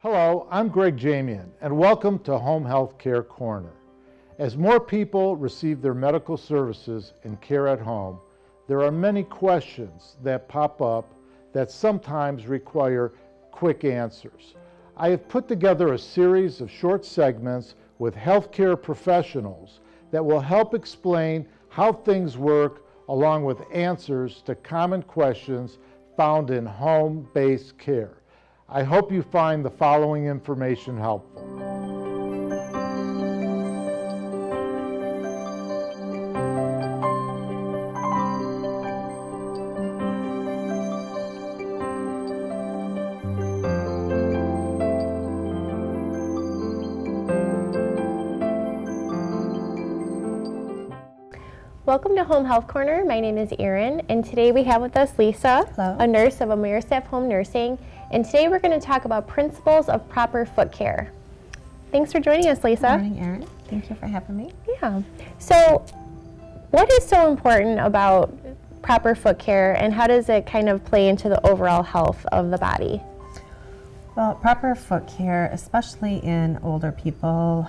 Hello, I'm Greg Jamian, and welcome to Home Health Care Corner. As more people receive their medical services and care at home, there are many questions that pop up that sometimes require quick answers. I have put together a series of short segments with healthcare professionals that will help explain how things work, along with answers to common questions found in home-based care. I hope you find the following information helpful. Welcome to Home Health Corner. My name is Erin, and today we have with us Lisa, Hello. a nurse of AmeriStaff Home Nursing, and today we're going to talk about principles of proper foot care. Thanks for joining us, Lisa. Good morning, Erin. Thank you for having me. Yeah. So, what is so important about proper foot care, and how does it kind of play into the overall health of the body? Well, proper foot care, especially in older people,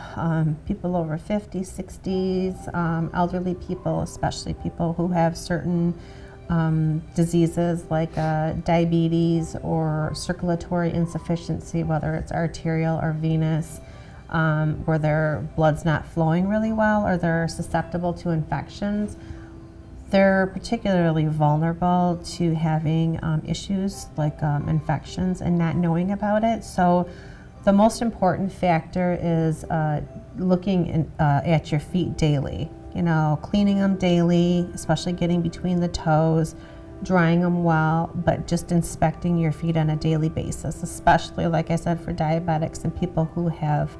people over 50s, 60s, elderly people, especially people who have certain diseases like diabetes or circulatory insufficiency, whether it's arterial or venous, where their blood's not flowing really well or they're susceptible to infections. They're particularly vulnerable to having issues like infections and not knowing about it. So the most important factor is looking at your feet daily. You know, cleaning them daily, especially getting between the toes, drying them well, but just inspecting your feet on a daily basis, especially, like I said, for diabetics and people who have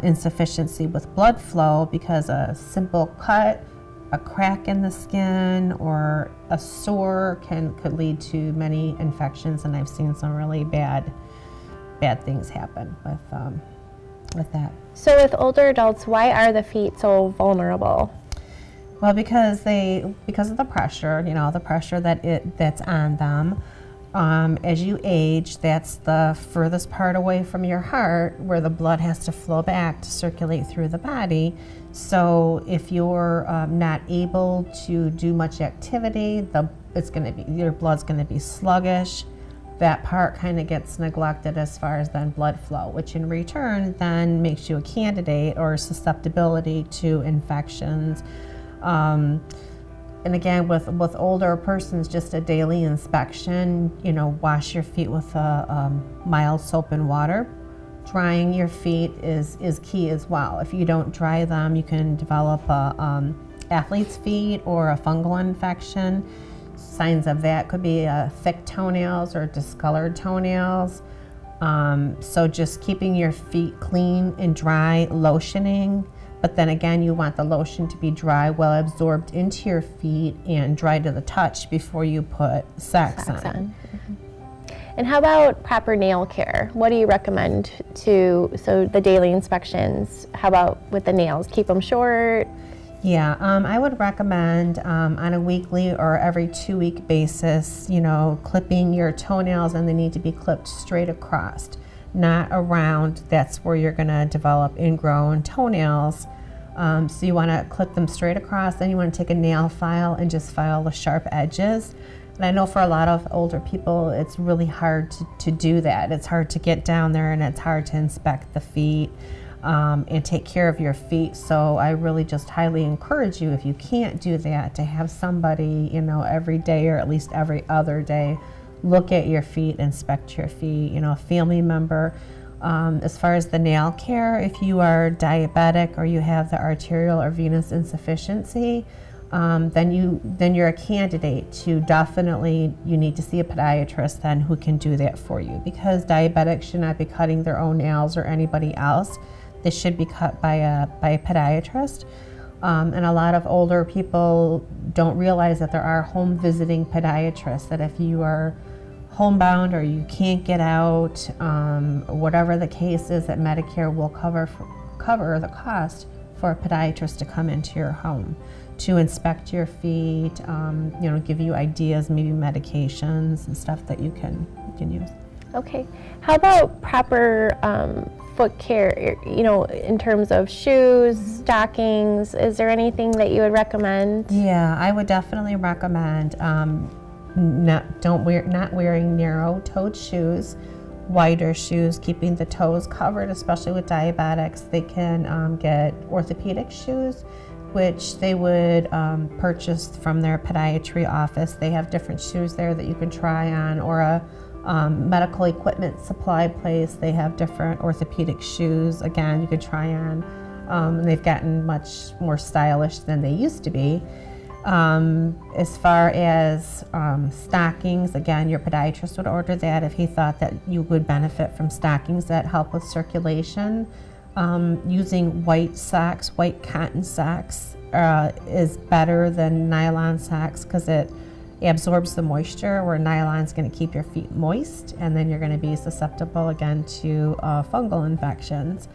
insufficiency with blood flow, because a simple cut, a crack in the skin, or a sore could lead to many infections, and I've seen some really bad things happen with that. So with older adults, why are the feet so vulnerable? Well, because of the pressure, the pressure that's on them. As you age, that's the furthest part away from your heart where the blood has to flow back to circulate through the body. So if you're not able to do much activity, your blood's going to be sluggish. That part kind of gets neglected as far as then blood flow, which in return then makes you a candidate or susceptibility to infections. And again, with older persons, just a daily inspection, wash your feet with mild soap and water. Drying your feet is key as well. If you don't dry them, you can develop athlete's feet or a fungal infection. Signs of that could be thick toenails or discolored toenails. So just keeping your feet clean and dry, lotioning. But then again, you want the lotion to be dry, well absorbed into your feet and dry to the touch before you put socks on. Mm-hmm. And how about proper nail care? What do you recommend so the daily inspections, how about with the nails? Keep them short? Yeah, I would recommend on a weekly or every 2-week basis, clipping your toenails, and they need to be clipped straight across, not around. That's where you're going to develop ingrown toenails. So you want to clip them straight across, then you want to take a nail file and just file the sharp edges. And I know for a lot of older people, it's really hard to do that. It's hard to get down there, and it's hard to inspect the feet and take care of your feet. So I really just highly encourage you, if you can't do that, to have somebody, every day or at least every other day, look at your feet, inspect your feet, a family member. As far as the nail care, if you are diabetic or you have the arterial or venous insufficiency, then you're a candidate to you need to see a podiatrist then who can do that for you, because diabetics should not be cutting their own nails or anybody else. They should be cut by a podiatrist. And a lot of older people don't realize that there are home visiting podiatrists, that if you are homebound or you can't get out, whatever the case is, that Medicare will cover the cost for a podiatrist to come into your home to inspect your feet, give you ideas, maybe medications and stuff that you can use. Okay. How about proper foot care, in terms of shoes, stockings? Is there anything that you would recommend? Yeah, I would definitely recommend not wearing narrow-toed shoes, wider shoes, keeping the toes covered, especially with diabetics. They can get orthopedic shoes, which they would purchase from their podiatry office. They have different shoes there that you can try on, or a medical equipment supply place. They have different orthopedic shoes, again, you could try on. They've gotten much more stylish than they used to be. As far as stockings, again, your podiatrist would order that if he thought that you would benefit from stockings that help with circulation. Using white socks, white cotton socks is better than nylon socks because it absorbs the moisture, where nylon is going to keep your feet moist, and then you're going to be susceptible again to fungal infections.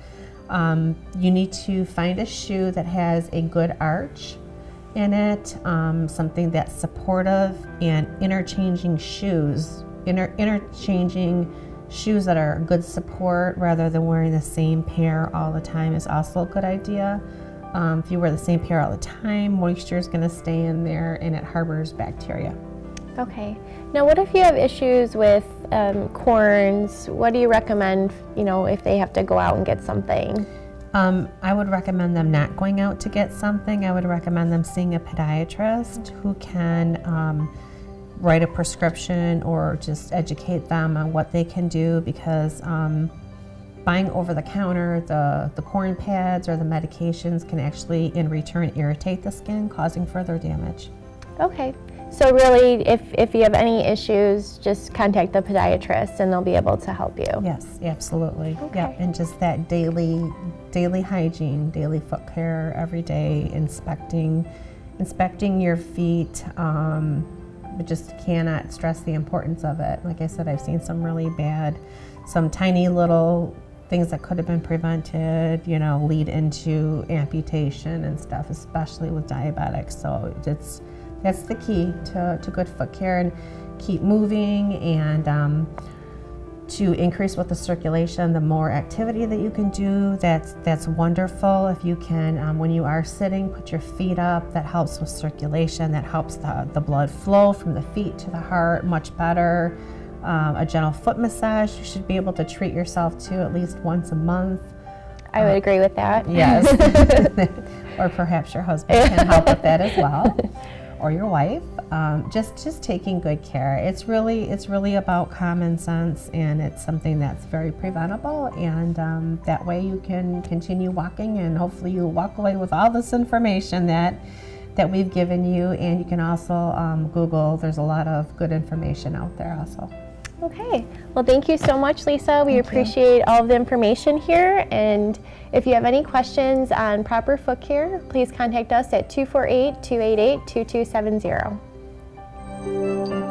You need to find a shoe that has a good arch in it, something that's supportive, and interchanging shoes that are good support rather than wearing the same pair all the time is also a good idea. If you wear the same pair all the time, moisture is going to stay in there and it harbors bacteria. Okay. Now, what if you have issues with corns? What do you recommend, if they have to go out and get something? I would recommend them not going out to get something. I would recommend them seeing a podiatrist who can write a prescription or just educate them on what they can do, because buying over the counter, the corn pads or the medications can actually in return irritate the skin, causing further damage. Okay. So really, if you have any issues, just contact the podiatrist and they'll be able to help you. Yes, absolutely. Okay. Yeah, and just that daily hygiene, daily foot care every day, inspecting your feet. But just cannot stress the importance of it. Like I said, I've seen some tiny little things that could have been prevented, lead into amputation and stuff, especially with diabetics. So that's the key to good foot care, and keep moving, and to increase with the circulation. The more activity that you can do, that's wonderful. If you can, when you are sitting, put your feet up. That helps with circulation. That helps the blood flow from the feet to the heart much better. A gentle foot massage, you should be able to treat yourself to at least once a month. I would agree with that. Yes. Or perhaps your husband can help with that as well, or your wife. Just taking good care. It's really about common sense, and it's something that's very preventable, and that way you can continue walking, and hopefully you walk away with all this information that we've given you. And you can also Google. There's a lot of good information out there also. Okay. Well, thank you so much, Lisa. We appreciate all of the information here. And if you have any questions on proper foot care, please contact us at 248-288-2270.